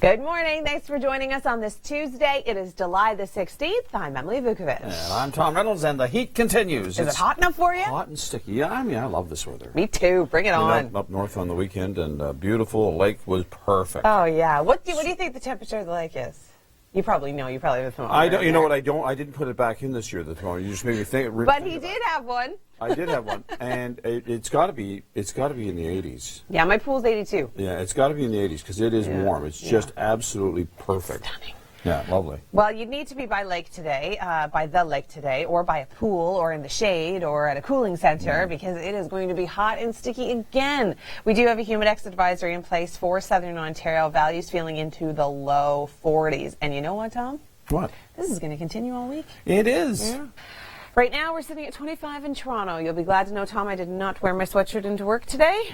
Good morning. Thanks for joining us on this Tuesday. It is July the 16th. I'm Emily Vukovic. And I'm Tom Reynolds, and the heat continues. Is it hot enough for you? Hot and sticky. Yeah, I love this weather. Me too. Bring it on. Up north on the weekend, and beautiful. The lake was perfect. Oh, yeah. What do you think the temperature of the lake is? You probably know. You probably have a thermometer. I don't. You know what? I don't. I didn't put it back in this year. The thermometer. You just made me think. But he did have one. I did have one, and it's got to be. It's got to be in the 80s. Yeah, my pool's 82. Yeah, it's got to be in the 80s because it is warm. It's just absolutely perfect. Stunning. Yeah, lovely. Well, you'd need to be by the lake today, or by a pool, or in the shade, or at a cooling center, because it is going to be hot and sticky again. We do have a humidex advisory in place for Southern Ontario. Values feeling into the low 40s. And you know what, Tom? What? This is going to continue all week. It is. Yeah. Right now, we're sitting at 25 in Toronto. You'll be glad to know, Tom, I did not wear my sweatshirt into work today.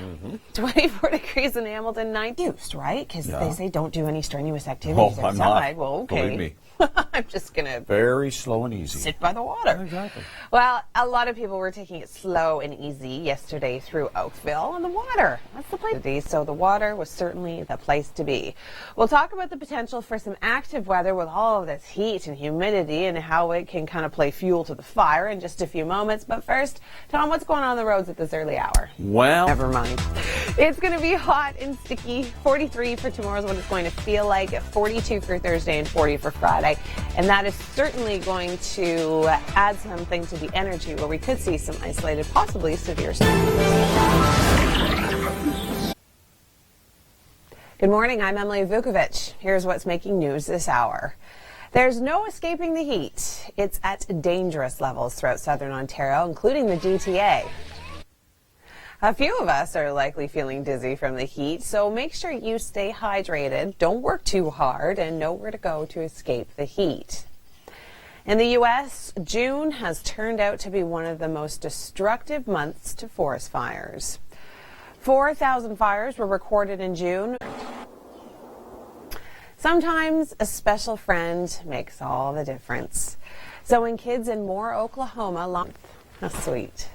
24 degrees in Hamilton, 9 used, right? Because they say don't do any strenuous activities outside. I'm not. Well, okay. Believe me. I'm just going to Very slow and easy. sit by the water. Exactly. Well, a lot of people were taking it slow and easy yesterday through Oakville on the water. That's the place. So the water was certainly the place to be. We'll talk about the potential for some active weather with all of this heat and humidity and how it can kind of play fuel to the fire in just a few moments. But first, Tom, what's going on the roads at this early hour? Well, Never mind. It's going to be hot and sticky. 43 for tomorrow is what it's going to feel like. 42 for Thursday and 40 for Friday. And that is certainly going to add something to the energy where we could see some isolated, possibly severe storms. Good morning. I'm Emily Vukovic. Here's what's making news this hour. There's no escaping the heat. It's at dangerous levels throughout Southern Ontario, including the GTA. A few of us are likely feeling dizzy from the heat, so make sure you stay hydrated, don't work too hard, and know where to go to escape the heat. In the U.S., June has turned out to be one of the most destructive months to forest fires. 4,000 fires were recorded in June. Sometimes a special friend makes all the difference. So when kids in Moore, Oklahoma, how sweet.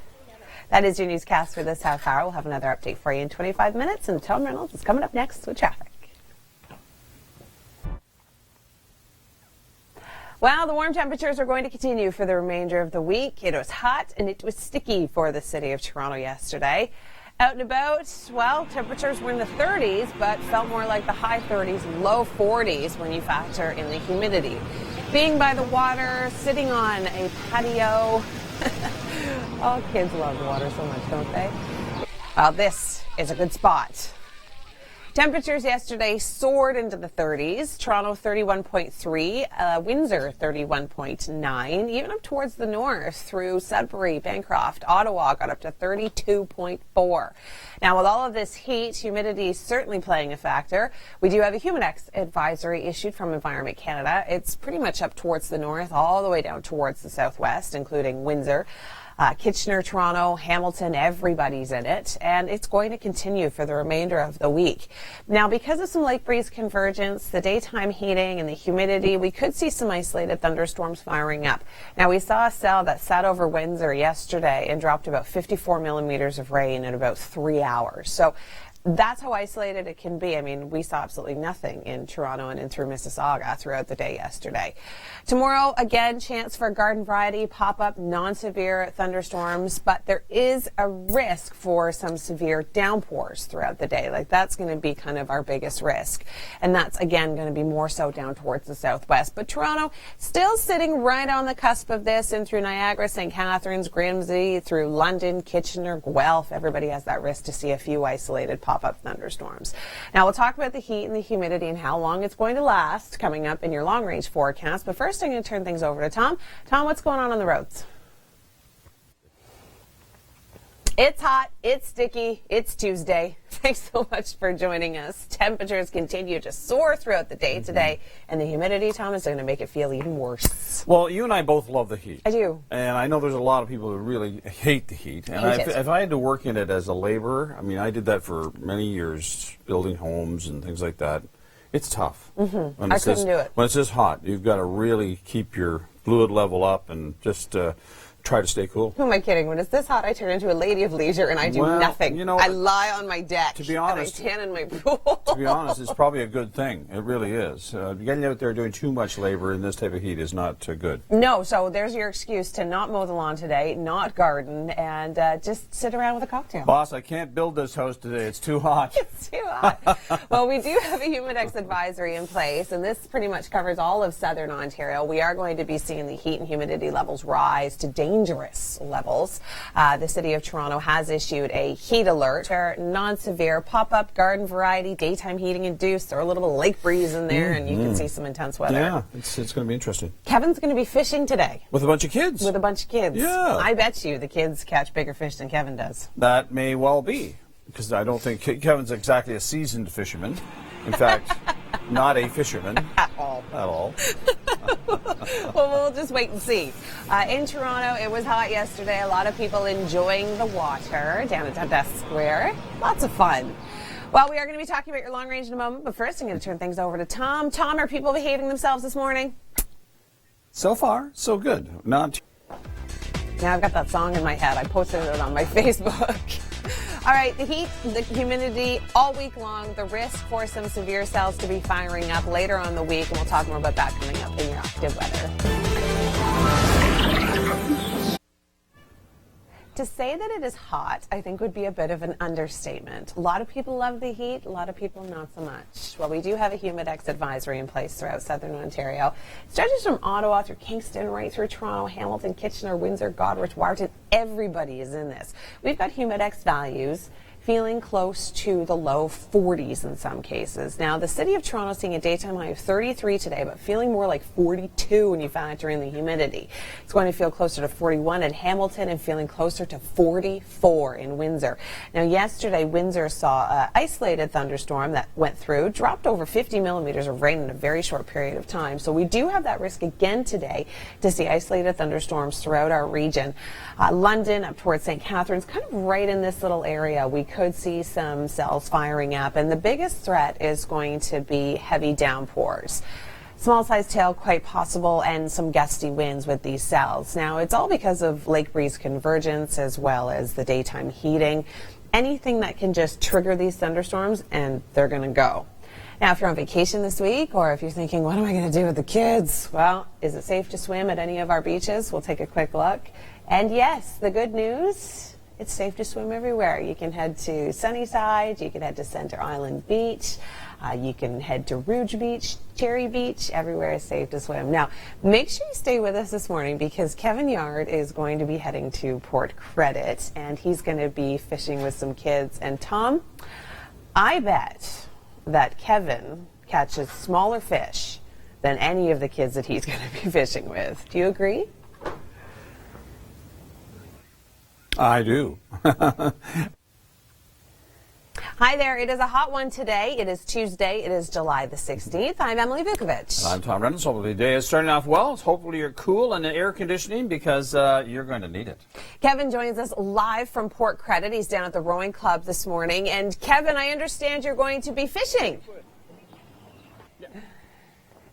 That is your newscast for this half hour. We'll have another update for you in 25 minutes, and Tom Reynolds is coming up next with traffic. Well, the warm temperatures are going to continue for the remainder of the week. It was hot and it was sticky for the city of Toronto yesterday. Out and about, well, temperatures were in the 30s, but felt more like the high 30s, low 40s when you factor in the humidity. Being by the water, sitting on a patio. All kids love the water so much, don't they? Well, this is a good spot. Temperatures yesterday soared into the 30s. Toronto 31.3, Windsor 31.9, even up towards the north through Sudbury, Bancroft, Ottawa got up to 32.4. Now, with all of this heat, humidity is certainly playing a factor. We do have a humidex advisory issued from Environment Canada. It's pretty much up towards the north, all the way down towards the southwest, including Windsor. Kitchener, Toronto, Hamilton, everybody's in it, and it's going to continue for the remainder of the week. Now, because of some lake breeze convergence, the daytime heating and the humidity, we could see some isolated thunderstorms firing up. Now, we saw a cell that sat over Windsor yesterday and dropped about 54 millimeters of rain in about 3 hours. So that's how isolated it can be. I mean, we saw absolutely nothing in Toronto and in through Mississauga throughout the day yesterday. Tomorrow, again, chance for garden variety pop-up, non-severe thunderstorms, but there is a risk for some severe downpours throughout the day. Like, that's going to be kind of our biggest risk. And that's, again, going to be more so down towards the southwest. But Toronto still sitting right on the cusp of this, and through Niagara, St. Catharines, Grimsby, through London, Kitchener, Guelph, everybody has that risk to see a few isolated pop-up thunderstorms. Now, we'll talk about the heat and the humidity and how long it's going to last coming up in your long-range forecast. But first, I'm going to turn things over to Tom. Tom, what's going on the roads? It's hot, it's sticky, it's Tuesday. Thanks so much for joining us. Temperatures continue to soar throughout the day today, and the humidity, Tom, is going to make it feel even worse. Well, you and I both love the heat. I do. And I know there's a lot of people who really hate the heat. And if I had to work in it as a laborer, I mean, I did that for many years, building homes and things like that. It's tough. I couldn't do it. When it's this hot, you've got to really keep your fluid level up and just try to stay cool. Who am I kidding? When it's this hot, I turn into a lady of leisure and I do nothing. You know, I lie on my deck. To be honest, and I tan in my pool. To be honest, it's probably a good thing. It really is. Getting out there doing too much labor in this type of heat is not good. No, so there's your excuse to not mow the lawn today, not garden, and just sit around with a cocktail. Boss, I can't build this house today. It's too hot. It's too hot. Well, we do have a humidex advisory in place, and this pretty much covers all of southern Ontario. We are going to be seeing the heat and humidity levels rise to dangerous levels. The City of Toronto has issued a heat alert for non-severe pop-up garden variety, daytime heating induced. Throw a little lake breeze in there, and you can see some intense weather. Yeah, it's going to be interesting. Kevin's going to be fishing today. With a bunch of kids. With a bunch of kids. Yeah. I bet you the kids catch bigger fish than Kevin does. That may well be, because I don't think Kevin's exactly a seasoned fisherman. In fact, not a fisherman. At all. At all. Well, we'll just wait and see. In Toronto, it was hot yesterday. A lot of people enjoying the water down at Dundas Square. Lots of fun. Well, we are going to be talking about your long range in a moment, but first I'm going to turn things over to Tom. Tom, are people behaving themselves this morning? So far, so good. Not. Now I've got that song in my head. I posted it on my Facebook. All right, the heat, the humidity all week long, the risk for some severe cells to be firing up later on the week, and we'll talk more about that coming up in your active weather. To say that it is hot, I think, would be a bit of an understatement. A lot of people love the heat, a lot of people not so much. Well, we do have a humidex advisory in place throughout southern Ontario. It stretches from Ottawa through Kingston, right through Toronto, Hamilton, Kitchener, Windsor, Goderich, Waterton. Everybody is in this. We've got humidex values feeling close to the low 40s in some cases. Now, the City of Toronto is seeing a daytime high of 33 today, but feeling more like 42 when you factor in the humidity. It's going to feel closer to 41 in Hamilton and feeling closer to 44 in Windsor. Now, yesterday, Windsor saw an isolated thunderstorm that went through, dropped over 50 millimeters of rain in a very short period of time. So we do have that risk again today to see isolated thunderstorms throughout our region. London up towards St. Catharines, kind of right in this little area, we could see some cells firing up, and the biggest threat is going to be heavy downpours. Small size tail quite possible, and some gusty winds with these cells. Now, it's all because of lake breeze convergence as well as the daytime heating. Anything that can just trigger these thunderstorms, and they're going to go. Now, if you're on vacation this week, or if you're thinking, what am I going to do with the kids? Well, is it safe to swim at any of our beaches? We'll take a quick look. And yes, the good news, it's safe to swim everywhere. You can head to Sunnyside, you can head to Center Island Beach, you can head to Rouge Beach, Cherry Beach, everywhere is safe to swim. Now, make sure you stay with us this morning because Kevin Yard is going to be heading to Port Credit, and he's going to be fishing with some kids. And Tom, I bet that Kevin catches smaller fish than any of the kids that he's going to be fishing with. Do you agree? I do. Hi there. It is a hot one today. It is Tuesday. It is July the 16th. I'm Emily Vukovic. I'm Tom Reynolds. Hopefully the day is starting off well. Hopefully you're cool and air conditioning because you're going to need it. Kevin joins us live from Port Credit. He's down at the rowing club this morning. And Kevin, I understand you're going to be fishing.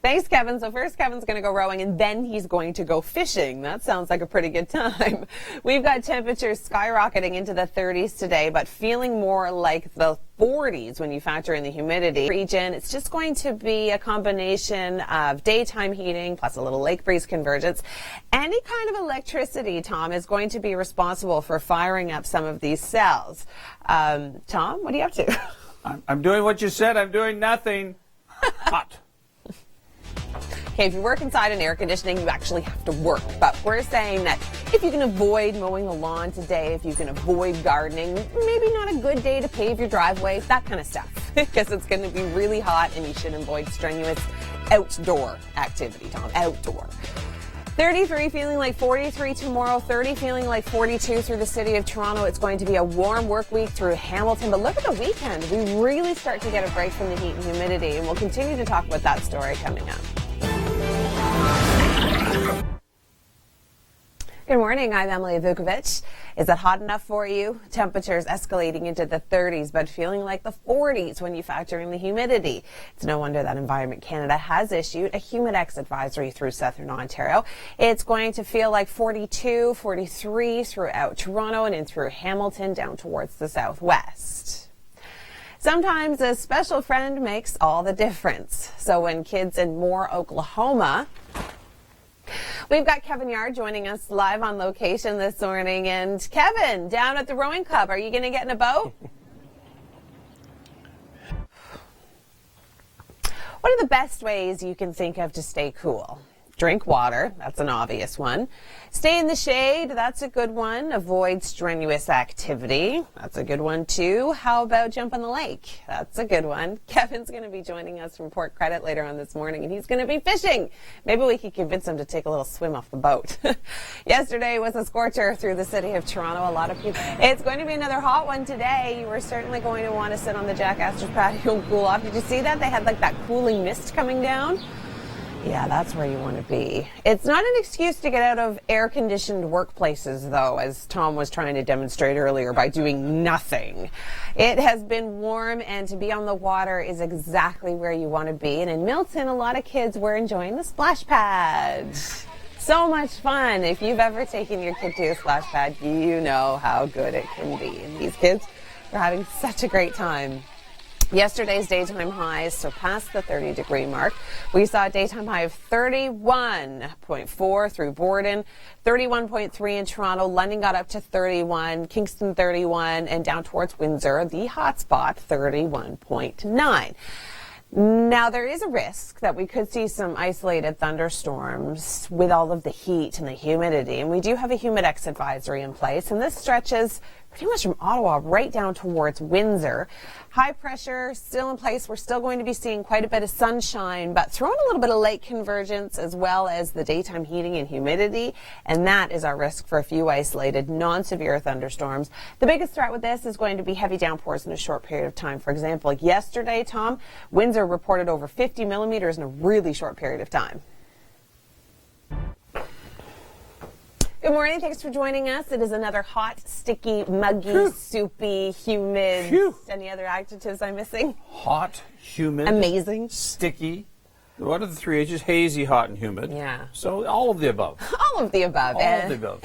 Thanks, Kevin. So first Kevin's going to go rowing and then he's going to go fishing. That sounds like a pretty good time. We've got temperatures skyrocketing into the 30s today, but feeling more like the 40s when you factor in the humidity region. It's just going to be a combination of daytime heating plus a little lake breeze convergence. Any kind of electricity, Tom, is going to be responsible for firing up some of these cells. Tom, what are you up to? I'm doing what you said. I'm doing nothing. Hot. Okay, if you work inside an air conditioning, you actually have to work. But we're saying that if you can avoid mowing the lawn today, if you can avoid gardening, maybe not a good day to pave your driveway, that kind of stuff. Because it's going to be really hot and you should avoid strenuous outdoor activity, Tom. Outdoor. 33 feeling like 43 tomorrow, 30 feeling like 42 through the City of Toronto. It's going to be a warm work week through Hamilton. But look at the weekend. We really start to get a break from the heat and humidity. And we'll continue to talk about that story coming up. Good morning, I'm Emily Vukovic. Is it hot enough for you? Temperatures escalating into the 30s, but feeling like the 40s when you factor in the humidity. It's no wonder that Environment Canada has issued a Humidex advisory through southern Ontario. It's going to feel like 42, 43 throughout Toronto and in through Hamilton down towards the southwest. Sometimes a special friend makes all the difference. So when kids in Moore, Oklahoma, we've got Kevin Yard joining us live on location this morning. And Kevin, down at the rowing club, are you going to get in a boat? What are the best ways you can think of to stay cool? Drink water, that's an obvious one. Stay in the shade, that's a good one. Avoid strenuous activity, that's a good one too. How about jump in the lake? That's a good one. Kevin's going to be joining us from Port Credit later on this morning, and he's going to be fishing. Maybe we could convince him to take a little swim off the boat. Yesterday was a scorcher through the city of Toronto. A lot of people. It's going to be another hot one today. You were certainly going to want to sit on the Jack Astor's patio and cool off. Did you see that? They had like that cooling mist coming down. Yeah, that's where you want to be. It's not an excuse to get out of air-conditioned workplaces, though, as Tom was trying to demonstrate earlier by doing nothing. It has been warm, and to be on the water is exactly where you want to be. And in Milton, a lot of kids were enjoying the splash pad. So much fun. If you've ever taken your kid to a splash pad, you know how good it can be. And these kids were having such a great time. Yesterday's daytime highs surpassed the 30-degree mark. We saw a daytime high of 31.4 through Borden, 31.3 in Toronto. London got up to 31, Kingston 31, and down towards Windsor, the hot spot, 31.9. Now, there is a risk that we could see some isolated thunderstorms with all of the heat and the humidity, and we do have a Humidex advisory in place, and this stretches pretty much from Ottawa right down towards Windsor. High pressure still in place. We're still going to be seeing quite a bit of sunshine, but throwing a little bit of lake convergence as well as the daytime heating and humidity, and that is our risk for a few isolated non-severe thunderstorms. The biggest threat with this is going to be heavy downpours in a short period of time. For example, like yesterday, Tom, Windsor reported over 50 millimeters in a really short period of time. Good morning. Thanks for joining us. It is another hot, sticky, muggy, soupy, humid. Any other adjectives I'm missing? Hot, humid. Amazing. Sticky. What are the three H's? Hazy, hot, and humid. Yeah. So all of the above. All of the above. All of the above.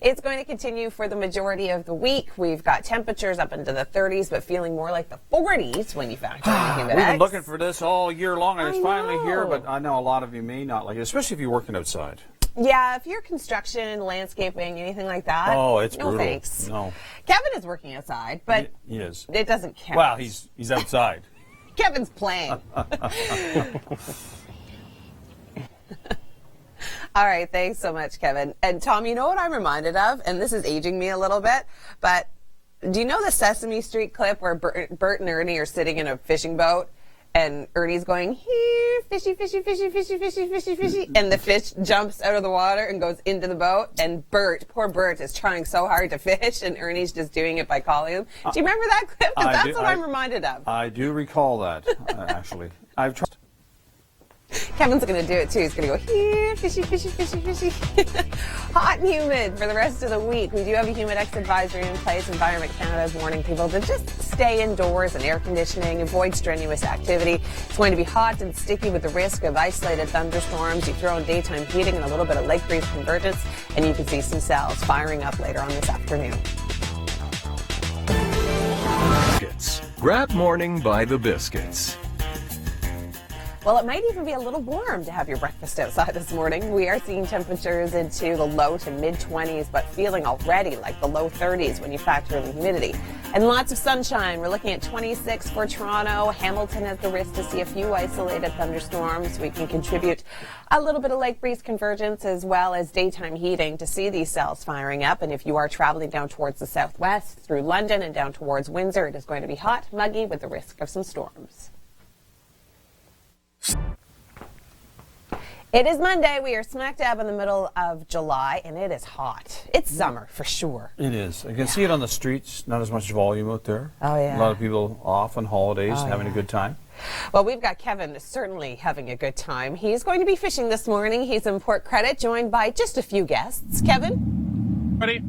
It's going to continue for the majority of the week. We've got temperatures up into the 30s, but feeling more like the 40s when you factor in the humidity. We've been looking for this all year long, and it's finally here, but I know a lot of you may not like it, especially if you're working outside. Yeah, if you're construction, landscaping, anything like that. Oh, it's no brutal. Thanks. No. Kevin is working outside, but he is. It doesn't count. Well, he's outside. Kevin's playing. All right, thanks so much, Kevin. And Tom, you know what I'm reminded of? And this is aging me a little bit, but do you know the Sesame Street clip where Bert and Ernie are sitting in a fishing boat? And Ernie's going, here, fishy, fishy, fishy, fishy, fishy, fishy, fishy. And the fish jumps out of the water and goes into the boat. And poor Bert, is trying so hard to fish, and Ernie's just doing it by calling him. Do you remember that clip? Because that's what I'm reminded of. I do recall that, actually. I've tried. Kevin's going to do it too. He's going to go, here, fishy, fishy, fishy, fishy. Hot and humid for the rest of the week. We do have a Humidex advisory in place. Environment Canada is warning people to just stay indoors and air conditioning, avoid strenuous activity. It's going to be hot and sticky with the risk of isolated thunderstorms. You throw in daytime heating and a little bit of lake breeze convergence, and you can see some cells firing up later on this afternoon. Biscuits. Grab morning by the biscuits. Well, it might even be a little warm to have your breakfast outside this morning. We are seeing temperatures into the low to mid-20s, but feeling already like the low 30s when you factor in the humidity. And lots of sunshine. We're looking at 26 for Toronto. Hamilton has the risk to see a few isolated thunderstorms. We can contribute a little bit of lake breeze convergence as well as daytime heating to see these cells firing up. And if you are traveling down towards the southwest through London and down towards Windsor, it is going to be hot, muggy with the risk of some storms. It is Monday. We are smack dab in the middle of July, and it is hot. It's summer for sure. It is. I can see it on the streets. Not as much volume out there. Oh, yeah. A lot of people off on holidays, having a good time. Well, we've got Kevin certainly having a good time. He's going to be fishing this morning. He's in Port Credit, joined by just a few guests. Kevin? Ready?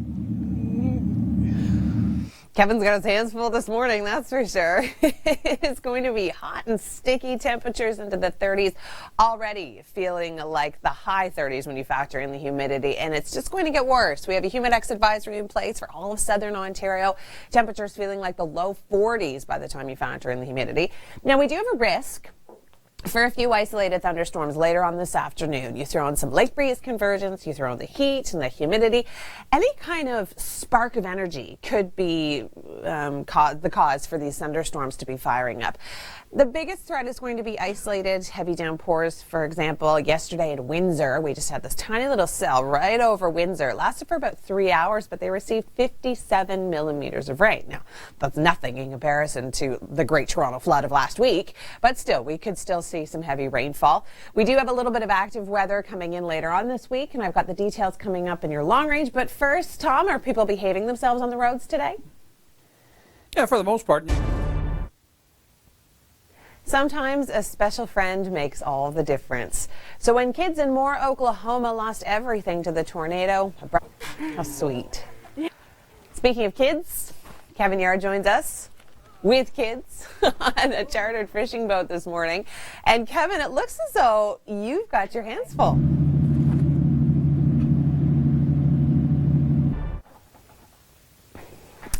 Kevin's got his hands full this morning, that's for sure. It's going to be hot and sticky temperatures into the 30s, already feeling like the high 30s when you factor in the humidity, and it's just going to get worse. We have a humidex advisory in place for all of southern Ontario. Temperatures feeling like the low 40s by the time you factor in the humidity. Now, we do have a risk for a few isolated thunderstorms later on this afternoon. You throw in some lake breeze convergence, you throw in the heat and the humidity. Any kind of spark of energy could be the cause for these thunderstorms to be firing up. The biggest threat is going to be isolated heavy downpours. For example, yesterday in Windsor, we just had this tiny little cell right over Windsor. It lasted for about 3 hours, but they received 57 millimeters of rain. Now, that's nothing in comparison to the Great Toronto Flood of last week, but still, we could still see some heavy rainfall. We do have a little bit of active weather coming in later on this week, and I've got the details coming up in your long range. But first, Tom, are people behaving themselves on the roads today? Yeah, for the most part. Sometimes a special friend makes all the difference. So when kids in Moore, Oklahoma lost everything to the tornado, how sweet. Speaking of kids, Kevin Yard joins us with kids on a chartered fishing boat this morning. And Kevin, it looks as though you've got your hands full.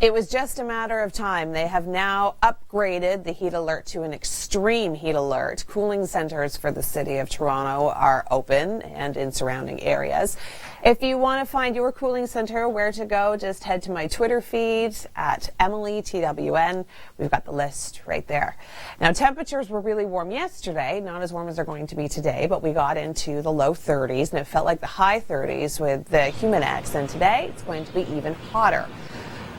It was just a matter of time. They have now upgraded the heat alert to an extreme heat alert. Cooling centers for the city of Toronto are open and in surrounding areas. If you want to find your cooling center, where to go, just head to my Twitter feed at EmilyTWN. We've got the list right there. Now, temperatures were really warm yesterday, not as warm as they're going to be today, but we got into the low 30s, and it felt like the high 30s with the humidex, and today it's going to be even hotter.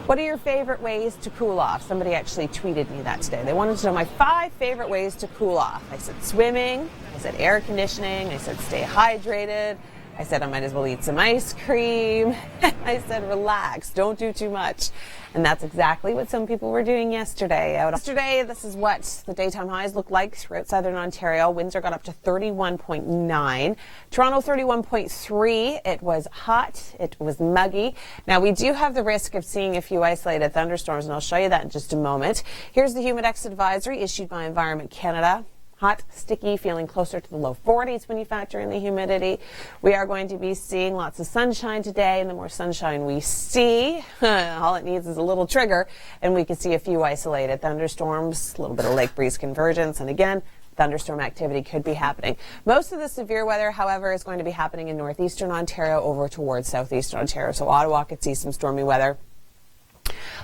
What are your favorite ways to cool off? Somebody actually tweeted me that today. They wanted to know my 5 favorite ways to cool off. I said swimming, I said air conditioning, I said stay hydrated, I said I might as well eat some ice cream, I said relax, don't do too much. And that's exactly what some people were doing yesterday. Yesterday, this is what the daytime highs look like throughout southern Ontario. Windsor got up to 31.9. Toronto 31.3. It was hot. It was muggy. Now, we do have the risk of seeing a few isolated thunderstorms, and I'll show you that in just a moment. Here's the humidex advisory issued by Environment Canada. Hot, sticky, feeling closer to the low 40s when you factor in the humidity. We are going to be seeing lots of sunshine today, and the more sunshine we see, all it needs is a little trigger, and we can see a few isolated thunderstorms, a little bit of lake breeze convergence, and again, thunderstorm activity could be happening. Most of the severe weather, however, is going to be happening in northeastern Ontario over towards southeastern Ontario, so Ottawa could see some stormy weather.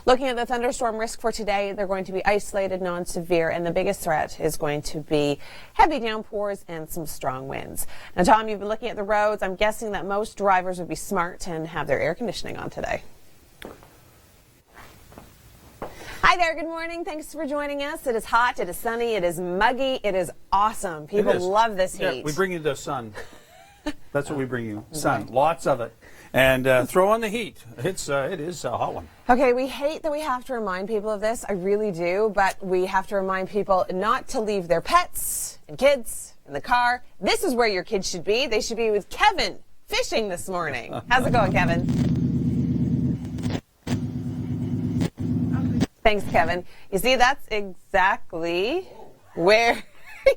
Looking at the thunderstorm risk for today, they're going to be isolated, non-severe, and the biggest threat is going to be heavy downpours and some strong winds. Now, Tom, you've been looking at the roads. I'm guessing that most drivers would be smart and have their air conditioning on today. Hi there, good morning. Thanks for joining us. It is hot, it is sunny, it is muggy, it is awesome. People love this heat. Yeah, we bring you the sun. That's what we bring you, sun. Okay. Lots of it. And throw on the heat. It is a hot one. Okay, we hate that we have to remind people of this. I really do. But we have to remind people not to leave their pets and kids in the car. This is where your kids should be. They should be with Kevin fishing this morning. How's it going, Kevin? Thanks, Kevin. You see, that's exactly where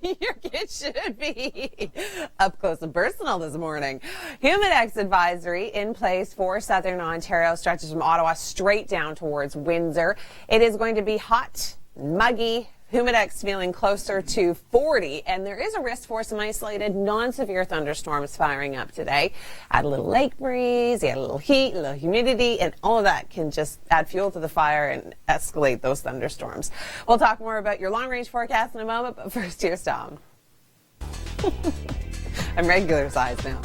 your kids should be. Up close and personal this morning. Humidex advisory in place for southern Ontario, stretches from Ottawa straight down towards Windsor. It is going to be hot, muggy, humidex feeling closer to 40, and there is a risk for some isolated non-severe thunderstorms firing up today. Add a little lake breeze, add a little heat, a little humidity, and all of that can just add fuel to the fire and escalate those thunderstorms. We'll talk more about your long-range forecast in a moment, but first, here's Tom. I'm regular size now.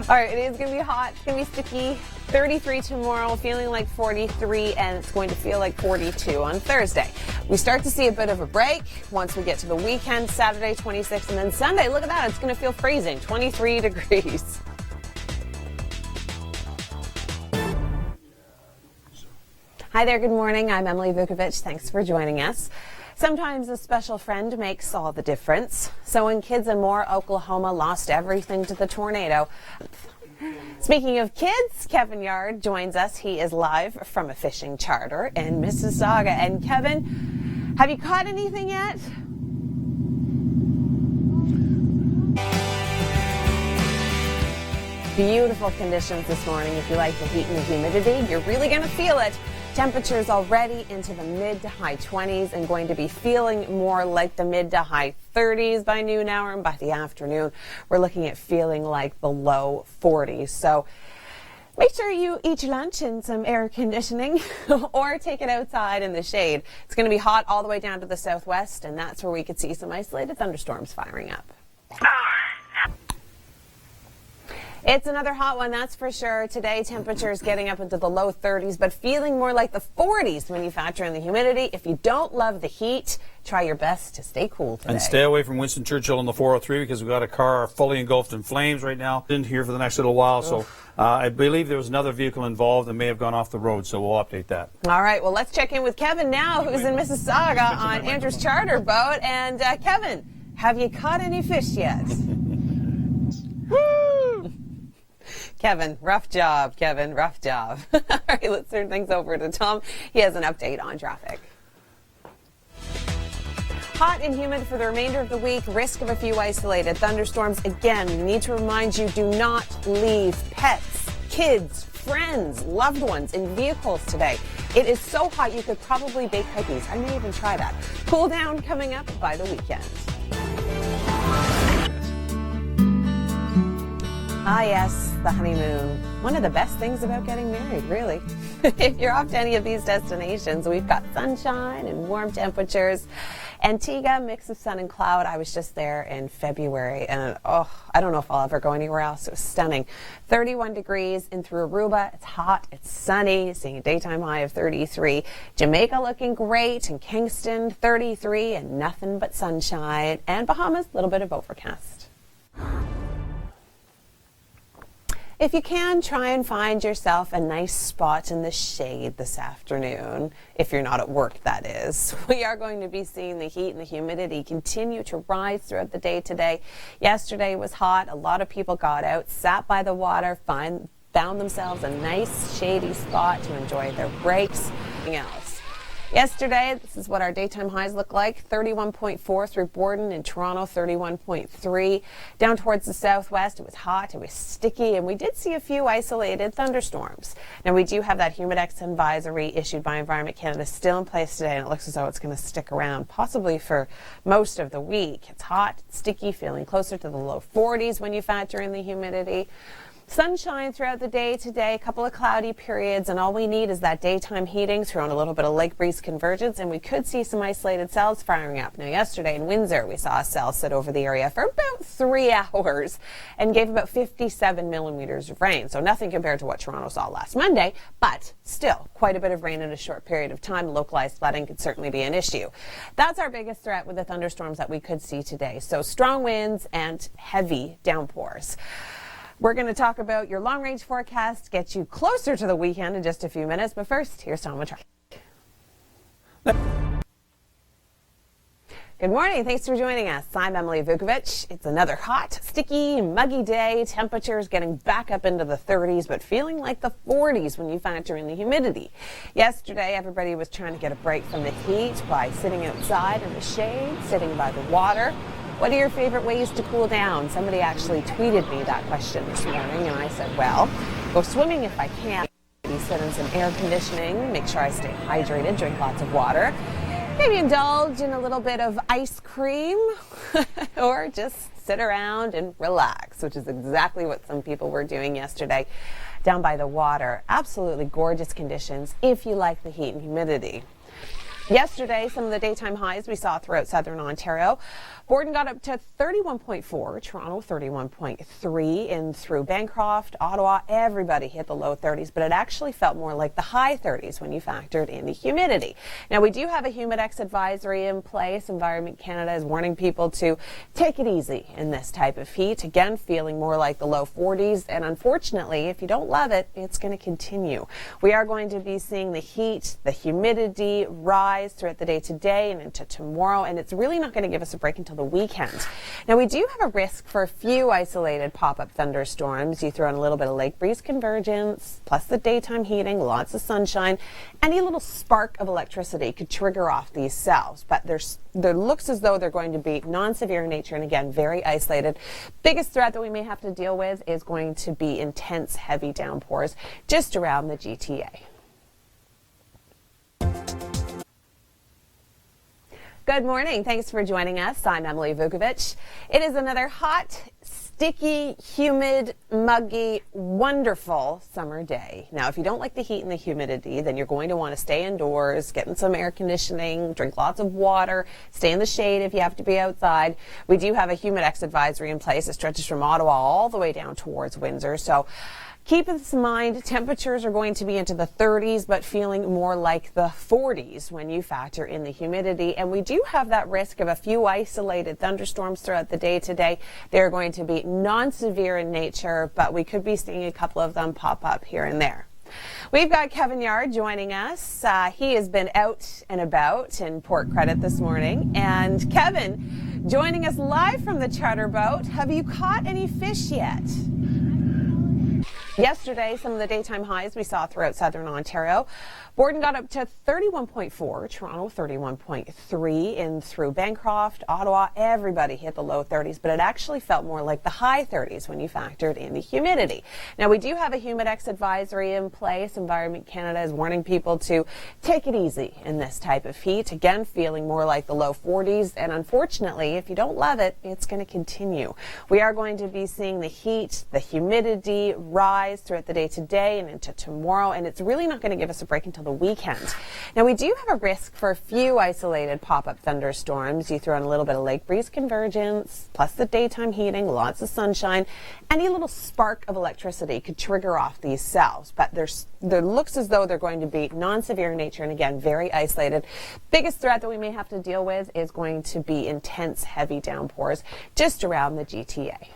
All right, it is going to be hot. It's going to be sticky. 33 tomorrow, feeling like 43, and it's going to feel like 42 on Thursday. We start to see a bit of a break once we get to the weekend, Saturday 26, and then Sunday, look at that, it's going to feel freezing, 23 degrees. Hi there, good morning. I'm Emily Vukovic. Thanks for joining us. Sometimes a special friend makes all the difference. So when kids in Moore, Oklahoma lost everything to the tornado, Speaking of kids, Kevin Yard joins us. He is live from a fishing charter in Mississauga. And Kevin, have you caught anything yet? Beautiful conditions this morning. If you like the heat and the humidity, you're really going to feel it. Temperatures already into the mid to high 20s and going to be feeling more like the mid to high 30s by noon hour, and by the afternoon we're looking at feeling like the low 40s. So make sure you eat your lunch in some air conditioning or take it outside in the shade. It's going to be hot all the way down to the southwest, and that's where we could see some isolated thunderstorms firing up. It's another hot one, that's for sure. Today, temperatures getting up into the low 30s, but feeling more like the 40s when you factor in the humidity. If you don't love the heat, try your best to stay cool today. And stay away from Winston Churchill on the 403 because we've got a car fully engulfed in flames right now. In here for the next little while, so I believe there was another vehicle involved that may have gone off the road, so we'll update that. All right, well, let's check in with Kevin now, who's in Mississauga on Andrew's charter boat. And Kevin, have you caught any fish yet? Kevin, rough job. Kevin, rough job. All right, let's turn things over to Tom. He has an update on traffic. Hot and humid for the remainder of the week. Risk of a few isolated thunderstorms. Again, we need to remind you, do not leave pets, kids, friends, loved ones in vehicles today. It is so hot you could probably bake cookies. I may even try that. Cool down coming up by the weekend. Ah, yes, the honeymoon. One of the best things about getting married, really. If you're off to any of these destinations, we've got sunshine and warm temperatures. Antigua, mix of sun and cloud. I was just there in February, and I don't know if I'll ever go anywhere else. It was stunning. 31 degrees in through Aruba. It's hot. It's sunny. Seeing a daytime high of 33. Jamaica looking great. In Kingston, 33 and nothing but sunshine. And Bahamas, a little bit of overcast. If you can, try and find yourself a nice spot in the shade this afternoon, if you're not at work, that is. We are going to be seeing the heat and the humidity continue to rise throughout the day today. Yesterday was hot. A lot of people got out, sat by the water, found themselves a nice shady spot to enjoy their breaks. Anything else? Yesterday, this is what our daytime highs look like. 31.4 through Borden and Toronto, 31.3. Down towards the southwest, it was hot, it was sticky, and we did see a few isolated thunderstorms. Now, we do have that Humidex advisory issued by Environment Canada still in place today, and it looks as though it's going to stick around possibly for most of the week. It's hot, sticky, feeling closer to the low 40s when you factor in the humidity. Sunshine throughout the day today, a couple of cloudy periods, and all we need is that daytime heating, throw in a little bit of lake breeze convergence, and we could see some isolated cells firing up. Now, yesterday in Windsor, we saw a cell sit over the area for about 3 hours and gave about 57 millimeters of rain. So nothing compared to what Toronto saw last Monday, but still quite a bit of rain in a short period of time. Localized flooding could certainly be an issue. That's our biggest threat with the thunderstorms that we could see today. So strong winds and heavy downpours. We're going to talk about your long-range forecast, get you closer to the weekend in just a few minutes. But first, here's Tom with traffic. Good morning. Thanks for joining us. I'm Emily Vukovic. It's another hot, sticky, muggy day. Temperatures getting back up into the 30s, but feeling like the 40s when you factor in the humidity. Yesterday, everybody was trying to get a break from the heat by sitting outside in the shade, sitting by the water. What are your favorite ways to cool down? Somebody actually tweeted me that question this morning, and I said, well, go swimming if I can. Maybe sit in some air conditioning, make sure I stay hydrated, drink lots of water. Maybe indulge in a little bit of ice cream or just sit around and relax, which is exactly what some people were doing yesterday down by the water. Absolutely gorgeous conditions if you like the heat and humidity. Yesterday, some of the daytime highs we saw throughout southern Ontario. Borden got up to 31.4, Toronto 31.3, in through Bancroft, Ottawa. Everybody hit the low 30s, but it actually felt more like the high 30s when you factored in the humidity. Now, we do have a Humidex advisory in place. Environment Canada is warning people to take it easy in this type of heat. Again, feeling more like the low 40s, and unfortunately, if you don't love it, it's going to continue. We are going to be seeing the heat, the humidity rise rise throughout the day today and into tomorrow, and it's really not going to give us a break until the weekend. Now, we do have a risk for a few isolated pop-up thunderstorms. You throw in a little bit of lake breeze convergence, plus the daytime heating, lots of sunshine. Any little spark of electricity could trigger off these cells, but there looks as though they're going to be non-severe in nature and, again, very isolated. Biggest threat that we may have to deal with is going to be intense, heavy downpours just around the GTA. Good morning. Thanks for joining us. I'm Emily Vukovic. It is another hot, sticky, humid, muggy, wonderful summer day. Now, if you don't like the heat and the humidity, then you're going to want to stay indoors, get in some air conditioning, drink lots of water, stay in the shade if you have to be outside. We do have a Humidex advisory in place. It stretches from Ottawa all the way down towards Windsor. So keep this in mind. Temperatures are going to be into the 30s, but feeling more like the 40s when you factor in the humidity. And we do have that risk of a few isolated thunderstorms throughout the day today. They're going to be non-severe in nature, but we could be seeing a couple of them pop up here and there. We've got Kevin Yard joining us. He has been out and about in Port Credit this morning. And Kevin, joining us live from the charter boat. Have you caught any fish yet? Yesterday, some of the daytime highs we saw throughout southern Ontario. Borden got up to 31.4, Toronto 31.3, in through Bancroft, Ottawa. Everybody hit the low 30s, but it actually felt more like the high 30s when you factored in the humidity. Now, we do have a Humidex advisory in place. Environment Canada is warning people to take it easy in this type of heat. Again, feeling more like the low 40s, and unfortunately, if you don't love it, it's going to continue. We are going to be seeing the heat, the humidity rise throughout the day today and into tomorrow, and it's really not going to give us a break until the weekend. Now, we do have a risk for a few isolated pop-up thunderstorms. You throw in a little bit of lake breeze convergence, plus the daytime heating, lots of sunshine. Any little spark of electricity could trigger off these cells, but there looks as though they're going to be non-severe in nature and, again, very isolated. Biggest threat that we may have to deal with is going to be intense, heavy downpours just around the GTA.